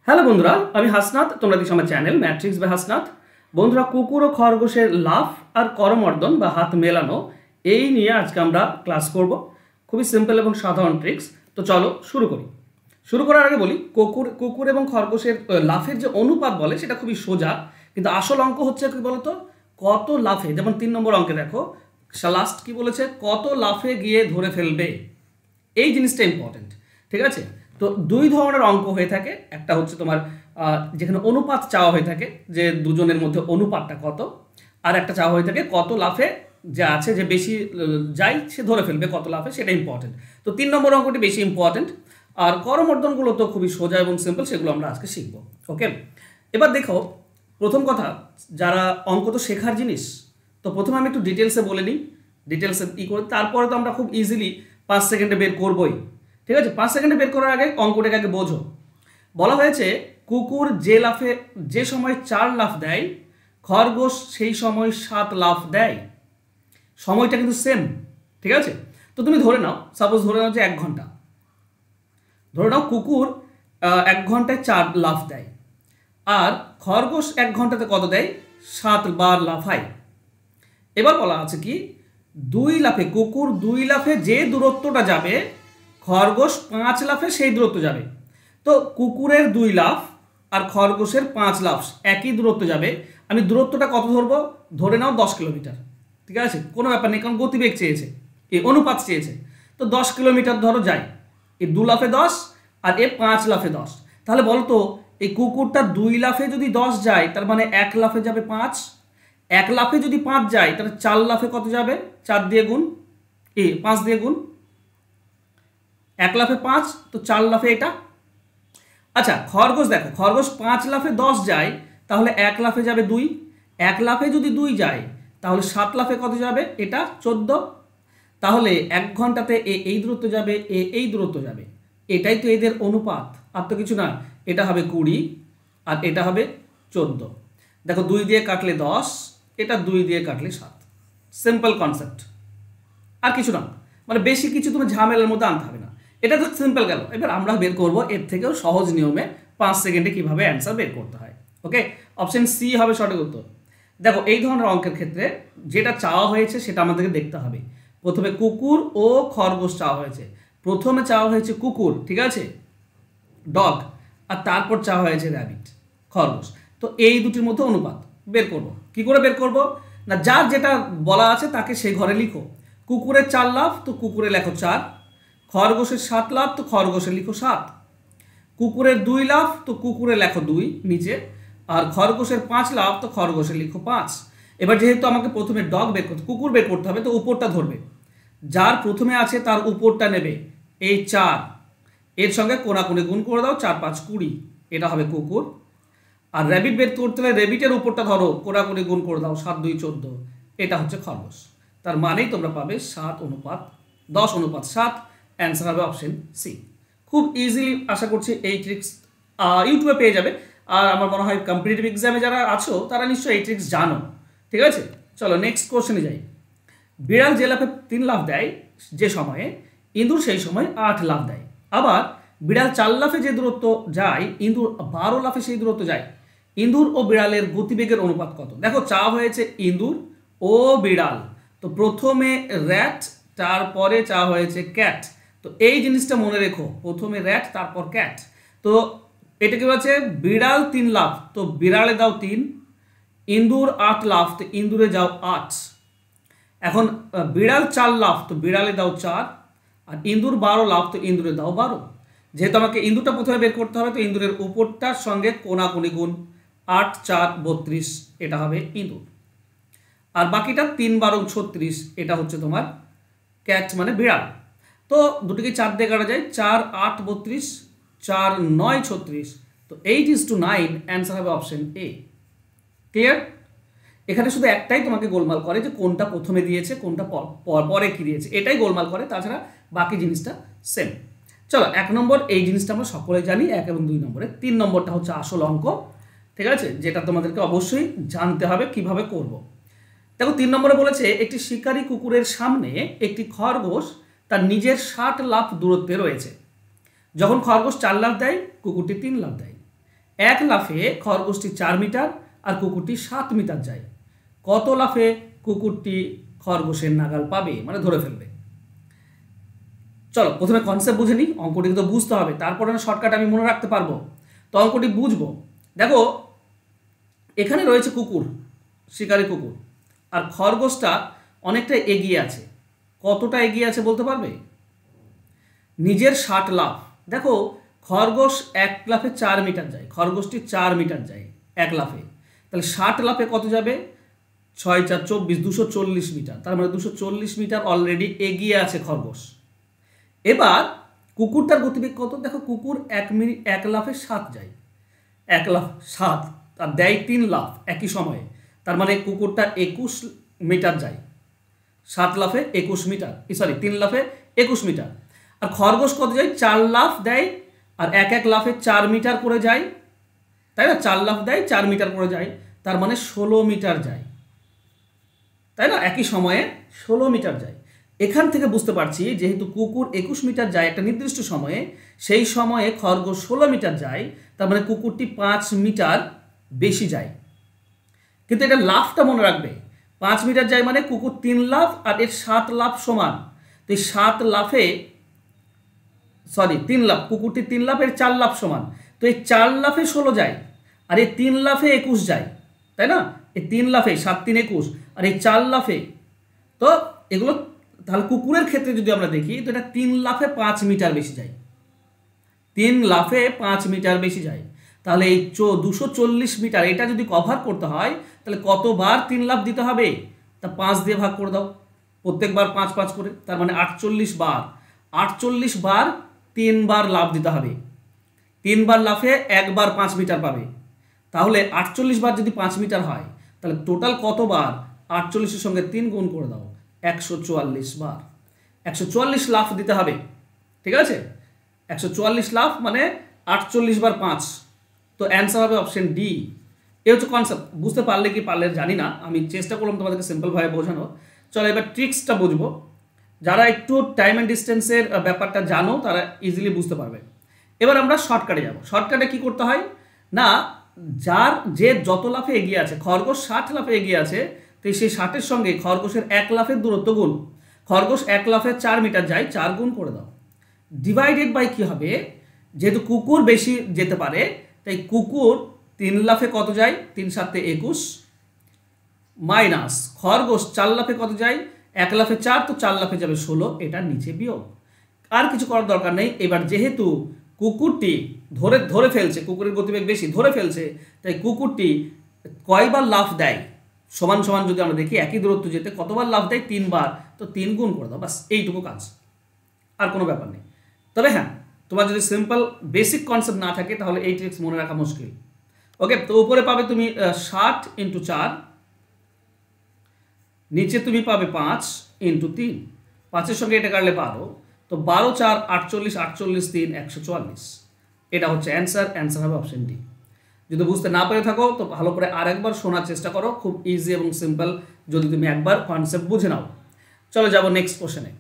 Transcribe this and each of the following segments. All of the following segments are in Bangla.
হ্যালো বন্ধুরা, আমি হাসনাত। তোমরা দেখছো আমার চ্যানেল ম্যাট্রিক্স বাই হাসনাত। বন্ধুরা, কুকুর ও খরগোশের লাফ আর করমর্দন বা হাত মেলানো এই নিয়ে আজকে আমরা ক্লাস করব। খুবই সিম্পল এবং সাধারণ ট্রিক্স। তো চলো শুরু করি। শুরু করার আগে বলি, কুকুর এবং খরগোশের লাফের যে অনুপাত বলে সেটা খুবই সোজা, কিন্তু আসল অঙ্ক হচ্ছে কি বলতো, কত লাফে। যেমন 3 নম্বর অঙ্কে দেখো লাস্ট কি বলেছে, কত লাফে গিয়ে ধরে ফেলবে। এই জিনিসটা ইম্পর্টেন্ট, ঠিক আছে? তো দুই ধরনের অঙ্ক হয়ে থাকে। একটা হচ্ছে তোমার যেখানে অনুপাত চাওয়া হয়ে থাকে, যে দুজনের মধ্যে অনুপাতটা কত, আর একটা চাওয়া হয়ে থাকে কত লাফে যা আছে, যে বেশি যাই সে ধরে ফেলবে কত লাফে, সেটা ইম্পর্টেন্ট। তো 3 নম্বর অঙ্কটি বেশি ইম্পর্টেন্ট। আর করমর্দনগুলো তো খুবই সোজা এবং সিম্পল, সেগুলো আমরা আজকে শিখব। ওকে, এবার দেখো, প্রথম কথা, যারা অঙ্ক তো শেখার জিনিস, তো প্রথমে আমি একটু ডিটেলসে বলে নিই, ডিটেলসে করে তারপরে তো আমরা খুব ইজিলি 5 সেকেন্ডে বের করবই। ঠিক আছে, 5 সেকেন্ডে বের করার আগে অঙ্কটাকে আগে বোঝো। বলা হয়েছে কুকুর যে সময় 4 লাফ দেয়, খরগোশ সেই সময় 7 লাফ দেয়। সময়টা কিন্তু সেম, ঠিক আছে? তো তুমি ধরে নাও, সাপোজ ধরে নাও যে 1 ঘন্টা, ধরে নাও কুকুর 1 ঘন্টায় 4 লাফ দেয়, আর খরগোশ 1 ঘন্টাতে কত দেয়, 7 বার লাফায়। এবার বলা আছে কি, 2 লাফে, কুকুর 2 লাফে যে দূরত্বটা যাবে, খরগোশ 5 লাফে সেই দূরত্ব যাবে। তো কুকুরের 2 লাফ আর খরগোশের 5 লাফ একই দূরত্ব যাবে। আমি দূরত্বটা কত ধরবো, ধরে নাও 10 কিলোমিটার। ঠিক আছে, কোনো ব্যাপার নেই, কারণ গতিবেগ চেয়েছে, এই অনুপাত চেয়েছে। তো 10 কিলোমিটার ধরো যায়, এই 2 লাফে 10 আর এ 5 লাফে 10। তাহলে বলতো, এই কুকুরটা 2 লাফে যদি 10 যায়, তার মানে 1 লাফে যাবে 5। 1 লাফে যদি 5 যায়, তাহলে 4 লাফে কত যাবে, 4 দিয়ে গুণ, 5 দিয়ে গুণ। 1 লাফে 5, তো 4 লাফে এটা। আচ্ছা, খরগোশ দেখো, খরগোশ 5 লাফে 10 যায়, তাহলে 1 লাফে যাবে 2। 1 লাফে যদি 2 যায়, তাহলে 7 লাফে কত যাবে, এটা 14। তাহলে 1 ঘন্টাতে এই দূরত্ব যাবে, এই দূরত্ব যাবে। এটাই তো এদের অনুপাত, আর তো কিছু না। এটা হবে 20 আর এটা হবে 14। দেখো, 2 দিয়ে কাটলে 10, এটা 2 দিয়ে কাটলে 7। সিম্পল কনসেপ্ট, আর কিছু না। মানে বেশি কিছু তুমি ঝামেলার মধ্যে আনতে হবে না। এটা তো সিম্পল গেল। এবার আমরা বের করব এর থেকেও সহজ নিয়মে 5 সেকেন্ডে কিভাবে অ্যান্সার বের করতে হয়। ওকে, অপশন সি হবে সঠিক উত্তর। দেখো, এই ধরনের অঙ্কের ক্ষেত্রে যেটা চাওয়া হয়েছে সেটা আমাদেরকে দেখতে হবে। প্রথমে কুকুর ও খরগোশ চাওয়া হয়েছে। প্রথমে চাওয়া হয়েছে কুকুর, ঠিক আছে, ডগ, আর তারপর চাওয়া হয়েছে র্যাবিট, খরগোশ। তো এই দুটির মধ্যে অনুপাত বের করব। কি করে বের করব না, যার যেটা বলা আছে তাকে সেই ঘরে লিখো। কুকুরের 4 লাফ, তো কুকুরে লেখো 4। খরগোশের 7 লাফ, তো খরগোশে লিখো 7। কুকুরের 2 লাফ, তো কুকুরে লেখো 2 নিচে। আর খরগোশের 5 লাফ, তো খরগোশে লিখো 5। এবার যেহেতু আমাকে প্রথমে কুকুর বের করতে হবে, তো উপরটা ধরবে। যার প্রথমে আছে তার উপরটা নেবে, এই 4, এর সঙ্গে কোণাকুণি গুণ করে দাও, 4 5 20, এটা হবে কুকুর। আর র্যাবিট বের করতে হলে র্যাবিটের উপরটা ধরো, কোণাকুণি গুণ করে দাও, 7 2 14, এটা হচ্ছে খরগোশ। তার মানেই তোমরা পাবে 7:10:7। অ্যান্সার হবে অপশন সি। খুব ইজিলি আশা করছি এই ট্রিক্স ইউটিউবে পেয়ে যাবে। আর আমার মনে হয় কম্পিটিটিভ এক্সামে যারা আছো তারা নিশ্চয়ই এই ট্রিক্স জানো। ঠিক আছে, চলো নেক্সট কোশ্চেনে যাই। বিড়াল যে লাফে 3 লাফ দেয় যে সময়ে, ইঁদুর সেই সময় 8 লাফ দেয়। আবার বিড়াল 4 লাফে যে দূরত্ব যায়, ইঁদুর 12 লাফে সেই দূরত্ব যায়। ইঁদুর ও বিড়ালের গতিবেগের অনুপাত কত? দেখো, চাওয়া হয়েছে ইঁদুর ও বিড়াল, তো প্রথমে র্যাট, তারপরে চাওয়া হয়েছে ক্যাট। তো এই জিনিসটা মনে রেখো, প্রথমে র্যাট তারপর ক্যাট। তো এটা কি বলছে, বিড়াল 3 লাফ, তো বিড়ালে দাও 3। ইঁদুর 8 লাফ, তো ইঁদুরে যাও 8। এখন বিড়াল 4 লাফ, তো বিড়ালে দাও 4। আর ইঁদুর 12 লাফ, তো ইঁদুরে দাও 12। যেহেতু আমাকে ইঁদুরটা প্রথমে বের করতে হবে, তো ইঁদুরের উপরটার সঙ্গে কোণাকুণি গুণ, 8 4 32, এটা হবে ইঁদুর। আর বাকিটা 3 12 36, এটা হচ্ছে তোমার ক্যাট মানে বিড়াল। তো দুটিকে 4 দিয়ে কাটা যায়, 4 8 32, 4 9 36। তো 8:9, অ্যান্সার হবে অপশন এ। ক্লিয়ার? এখানে শুধু একটাই তোমাকে গোলমাল করে, যে কোনটা প্রথমে দিয়েছে, কোনটা পরে কি দিয়েছে, এটাই গোলমাল করে। তাছাড়া বাকি জিনিসটা সেম। চলো, 1 নম্বর এই জিনিসটা আমরা সকলে জানি, 1 এবং 2 নম্বরে। 3 নম্বরটা হচ্ছে আসল অঙ্ক, ঠিক আছে, যেটা তোমাদেরকে অবশ্যই জানতে হবে কিভাবে করব। দেখো, 3 নম্বরে বলেছে একটি শিকারী কুকুরের সামনে একটি খরগোশ তার নিজের 60 লাফ দূরত্বে রয়েছে। যখন খরগোশ 4 লাফ দেয়, কুকুরটি 3 লাফ দেয়। এক লাফে খরগোশটি 4 মিটার আর কুকুরটি 7 মিটার যায়, কত লাফে কুকুরটি খরগোশের নাগাল পাবে, মানে ধরে ফেলবে? চলো প্রথমে কনসেপ্ট বুঝে নিই, অঙ্কটি তো বুঝতে হবে, তারপরে না শর্টকাট আমি মনে রাখতে পারবো, তো অঙ্কটি বুঝবো। দেখো এখানে রয়েছে কুকুর, শিকারী কুকুর, আর খরগোশটা অনেকটা এগিয়ে আছে। কতটা এগিয়ে আছে বলতে পারবে? নিজের 60 লাফ। দেখো খরগোশ এক লাফে 4 মিটার যায়, খরগোশটি 4 মিটার যায় এক লাফে, তাহলে 60 লাফে কত যাবে? 6 4 24, 240 মিটার, তার মানে 240 মিটার অলরেডি এগিয়ে আছে খরগোশ। এবার কুকুরটার গতিবেগ কত? দেখো কুকুর 1 লাফে 7 যায়, 1 লাফ 7 আর দেয় 3 লাফ একই সময়ে, তার মানে কুকুরটা 21 মিটার যায়, 7 লাফে 21 মিটার, সরি 3 লাফে 21 মিটার। আর খরগোশ কত যায়? 4 লাফ দেয় আর এক লাফে 4 মিটার করে যায়, তাই না? 4 লাফ দেয় 4 মিটার করে যায়, তার মানে 16 মিটার যায়, তাই না? একই সময়ে 16 মিটার যায়। এখান থেকে বুঝতে পারছি যেহেতু কুকুর 21 মিটার যায় একটা নির্দিষ্ট সময়ে, সেই সময়ে খরগোশ 16 মিটার যায়, তার মানে কুকুরটি 5 মিটার বেশি যায়। কিন্তু এটা লাফটা মনে রাখবে, 5 মিটার যায় মানে কুকুর 3 লাফ আর এর 7 লাফ সমান, তো এই 7 লাফে সরি 3 লাফ, কুকুরটি 3 লাফ এর 4 লাফ সমান, তো এই 4 লাফে 16 যায় আর এই 3 লাফে 21 যায়, তাই না? এই 3 লাফে 7 3 21 আর এই 4 লাফে, তো এগুলো তাহলে কুকুরের ক্ষেত্রে যদি আমরা দেখি তো এটা 3 লাফে 5 মিটার বেশি যায়, 3 লাফে 5 মিটার বেশি যায়। তাহলে এই 240 মিটার এটা যদি কভার করতে হয় তাহলে কতবার 3 লাফ দিতে হবে? তা 5 দিয়ে ভাগ করে দাও, প্রত্যেকবার 5 5 করে, তার মানে 48 বার, 48 বার 3 বার লাফ দিতে হবে, 3 বার লাফে একবার 5 মিটার পাবে, তাহলে 48 বার যদি 5 মিটার হয় তাহলে টোটাল কতবার? 48 এর সঙ্গে 3 গুণ করে দাও, 144 বার, 144 লাফ দিতে হবে, ঠিক আছে? 144 লাফ মানে 48 বার 5, তো অ্যান্সার হবে অপশন ডি। এই হচ্ছে কনসেপ্ট, বুঝতে পারলে কি পারলে জানি না, আমি চেষ্টা করলাম তোমাদেরকে সিম্পলভাবে বোঝানো। চলো এবার ট্রিক্সটা বুঝবো, যারা একটু টাইম অ্যান্ড ডিস্টেন্সের ব্যাপারটা জানো তারা ইজিলি বুঝতে পারবে। এবার আমরা শর্টকাটে যাব। শর্টকাটে কি করতে হয় না, যে যত লাফে এগিয়ে আছে, খরগোশ 60 লাফে এগিয়ে আছে, তো সেই 60-এর সঙ্গে খরগোশের 1 লাফের দূরত্ব গুণ, খরগোশ 1 লাফে 4 মিটার যায়, 4 গুণ করে দাও, ডিভাইডেড বাই কি হবে? যেহেতু কুকুর বেশি যেতে পারে তাই কুকুর 3 লাফে কত যায়? 3 7 21 মাইনাস খরগোশ 4 লাফে কত যায়? 1 লাফে 4, তো 4 লাফে যাবে 16, এটা নিচে বিয়োগ, আর কিছু করার দরকার নেই। এবার যেহেতু কুকুরটি ধরে ফেলছে, কুকুরের গতিবেগ বেশি, ধরে ফেলছে, তাই কুকুরটি কয়বার লাফ দেয় সমান সমান যদি আমরা দেখি একই দূরত্ব যেতে কতবার লাফ দেয়? 3 বার, তো 3 গুণ করে দাও, বাস এইটুকু কাজ, আর কোনো ব্যাপার নেই। তবে হ্যাঁ, তোমার যদি সিম্পল বেসিক কনসেপ্ট না থাকে তাহলে এই ট্রিক্স মনে রাখা মুশকিল। ওকে, তো উপরে পাবে তুমি 60 × 4, নিচে তুমি পাবে 5 × 3, 5-এর সঙ্গে এটা কাটলে 12, তো 12 4 48, 48 3 144, এটা হচ্ছে অ্যান্সার। অ্যান্সার হবে অপশন ডি। যদি বুঝতে না পেরে থাকো তো ভালো করে আরেকবার শোনার চেষ্টা করো, খুব ইজি এবং সিম্পল যদি তুমি একবার কনসেপ্ট বুঝে নাও। চলো যাবো নেক্সট কোশ্চেনে।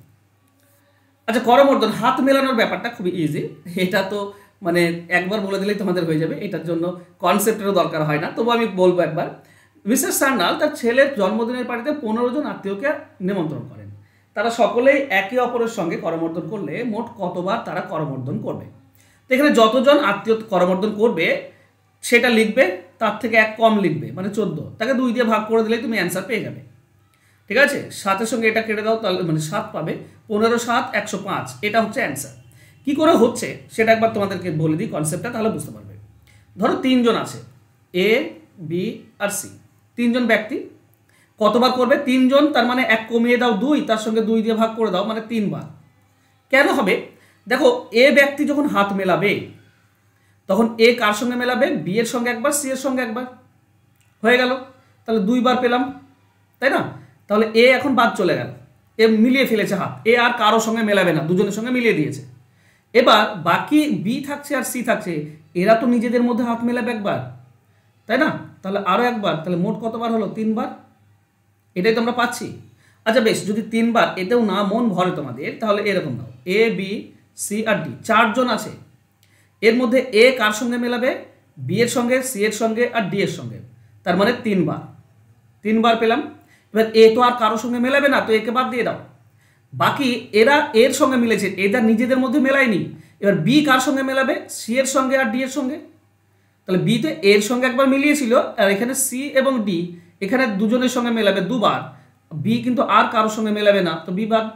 আচ্ছা, করমর্দন হাত মেলানোর ব্যাপারটা খুবই ইজি, এটা তো মানে একবার বলে দিলেই তোমাদের হয়ে যাবে, এটার জন্য কনসেপ্টেরও দরকার হয় না, তবু আমি বলবো একবার। মিসেস সান্যাল তার ছেলের জন্মদিনের পার্টিতে 15 জন আত্মীয়কে নিমন্ত্রণ করেন, তারা সকলেই একে অপরের সঙ্গে করমর্দন করলে মোট কতবার তারা করমর্দন করবে? তো এখানে যতজন আত্মীয় করমর্দন করবে সেটা লিখবে, তার থেকে 1 কম লিখবে, মানে 14, তাকে 2 দিয়ে ভাগ করে দিলেই তুমি অ্যান্সার পেয়ে যাবে, ঠিক আছে? 7-এর সঙ্গে এটা কেটে দাও, তাহলে মানে 7 পাবে, 15 7 105, এটা হচ্ছে অ্যান্সার। কি করে হচ্ছে সেটা একবার তোমাদেরকে বলে দিই কনসেপ্টটা, তাহলে বুঝতে পারবে। ধরো 3 জন আছে, এ বি আর সি, 3 জন ব্যক্তি কতবার করবে? 3 জন, তার মানে 1 কমিয়ে দাও 2, তার সঙ্গে 2 দিয়ে ভাগ করে দাও, মানে 3 বার। কেন হবে? দেখো এ ব্যক্তি যখন হাত মেলাবে তখন এ কার সঙ্গে মেলাবে? বি এর সঙ্গে একবার, সি এর সঙ্গে একবার, হয়ে গেল, তাহলে 2 বার পেলাম, তাই না? তাহলে এ এখন বাদ চলে গেল, এ মিলিয়ে ফেলেছে হাত, এ আর কারোর সঙ্গে মেলাবে না, দুজনের সঙ্গে মিলিয়ে দিয়েছে। এবার বাকি বি থাকছে আর সি থাকছে, এরা তো নিজেদের মধ্যে হাত মেলাবে একবার, তাই না? তাহলে আরও একবার, তাহলে মোট কতবার হলো? 3 বার, এটাই তো আমরা পাচ্ছি। আচ্ছা বেশ, যদি 3 বার এতেও না মন ভরে তোমাদের তাহলে এরকম নাও, A B C R D 4 জন আছে, এর মধ্যে এ কার সঙ্গে মেলাবে? বি এর সঙ্গে, সি এর সঙ্গে আর ডি এর সঙ্গে, তার মানে 3বার পেলাম। এবার এ তো আর কারোর সঙ্গে মেলাবে না, তো একে বাদ দিয়ে দাও। বাকি এরা এর সঙ্গে মিলেছে, এরা নিজেদের মধ্যে মেলায়নি। এবার বি কার সঙ্গে মেলাবে? সি এর সঙ্গে আর ডি এর সঙ্গে। তাহলে বি তো এর সঙ্গে একবার মিলিয়েছিল, আর এখানে সি এবং ডি এখানে দুজনের সঙ্গে মেলাবে 2বার। বি কিন্তু আর কারোর সঙ্গে মেলাবে না, তো বি বাদ।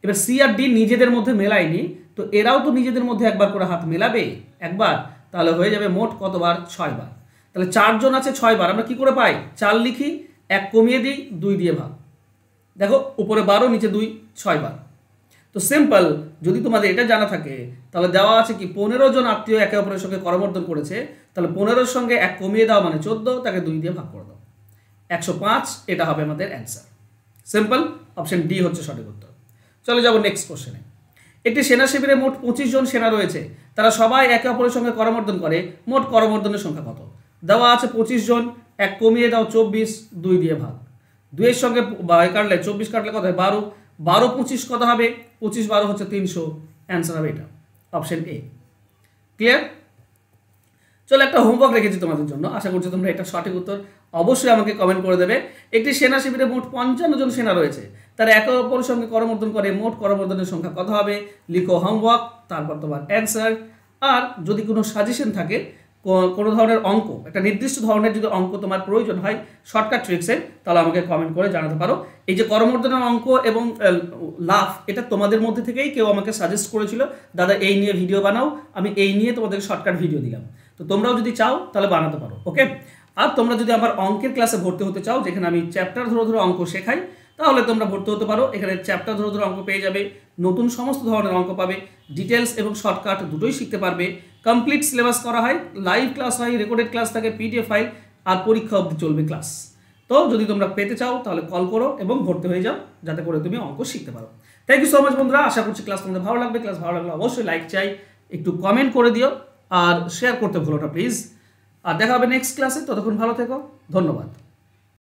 এবার সি আর ডি নিজেদের মধ্যে মেলায়নি, তো এরাও তো নিজেদের মধ্যে একবার করে হাত মেলাবে, একবার। তাহলে হয়ে যাবে মোট কতবার? 6বার। তাহলে 4 জন আছে 6বার। আমরা কি করে পাই? 4 লিখি, 1 কমিয়ে দিই, 2 দিয়ে ভাগ। দেখো উপরে 12, নিচে 2, 6বার। তো সিম্পল, যদি তোমাদের এটা জানা থাকে তাহলে দেওয়া আছে কি 15 জন আত্মীয় একে অপরের সঙ্গে করমর্দন করেছে, তাহলে 15-র সঙ্গে 1 কমিয়ে দাও মানে 14, তাকে 2 দিয়ে ভাগ করে দাও, 105। এটা হবে আমাদের অ্যান্সার। সিম্পল, অপশন ডি হচ্ছে সঠিক উত্তর। চলে যাব নেক্সট কোশ্চেনে। একটি সেনা শিবিরে মোট 25 জন সেনা রয়েছে, তারা সবাই একে অপরের সঙ্গে করমর্দন করে, মোট করমর্দনের সংখ্যা কত? দেওয়া আছে 25 জন, 1 কমিয়ে দাও 24, 2 দিয়ে ভাগ। 2 এর সঙ্গে কাটলে 24 কাটলে কত হয়? 12, 12 25 কত হবে? 25 12 হচ্ছে 300। অ্যান্সার হবে এটা, অপশন এ। ক্লিয়ার? চলো একটা হোমওয়ার্ক রেখেছি তোমাদের জন্য, আশা করছি তোমরা এটা সঠিক উত্তর অবশ্যই আমাকে কমেন্ট করে দেবে। একটি সেনা শিবিরে মোট 55 জন সেনা রয়েছে, তারা একে অপরের সঙ্গে করমর্দন করে, মোট করমর্দনের সংখ্যা কত হবে? লিখো হোমওয়ার্ক, তারপর তোমার অ্যান্সার। আর যদি কোনো সাজেশন থাকে, কোনো ধরনের অঙ্ক, একটা নির্দিষ্ট ধরনের যদি অঙ্ক তোমার প্রয়োজন হয় শর্টকাট ট্রিক্সে, তাহলে আমাকে কমেন্ট করে জানাতে পারো। এই যে করমর্দনের অঙ্ক এবং লাভ, এটা তোমাদের মধ্যে থেকেই কেউ আমাকে সাজেস্ট করেছিল, দাদা এই নিয়ে ভিডিও বানাও, আমি এই নিয়ে তোমাদের শর্টকাট ভিডিও দিলাম। তো তোমরাও যদি চাও তাহলে বানাতে পারো, ওকে। আর তোমরা যদি আমার অঙ্কের ক্লাসে ভর্তি হতে চাও, যেখানে আমি চ্যাপ্টার ধরে ধরে অঙ্ক শেখাই, তাহলে তোমরা ভর্তি হতে পারো। এখানে চ্যাপ্টার ধরে ধরে অঙ্ক পেয়ে যাবে, নতুন সমস্ত ধরনের অঙ্ক পাবে, ডিটেলস এবং শর্টকাট দুটোই শিখতে পারবে। কমপ্লিট সিলেবাস করা হয়, লাইভ ক্লাস হয়, রেকর্ডেড ক্লাস থাকে, পিডিএফ ফাইল, আর পরীক্ষা অবধি চলবে ক্লাস। তো যদি তোমরা পেতে চাও তাহলে কল করো এবং ভর্তি হয়ে যাও, যাতে করে তুমি অঙ্ক শিখতে পারো। থ্যাংক ইউ সো মাচ বন্ধুরা, আশা করছি ক্লাস তোমাদের ভালো লাগবে। ক্লাস ভালো লাগলে অবশ্যই লাইক চাই, একটু কমেন্ট করে দিও, আর শেয়ার করতে ভুলো না প্লিজ। আর দেখা হবে নেক্সট ক্লাসে, ততক্ষণ ভালো থেকো, ধন্যবাদ।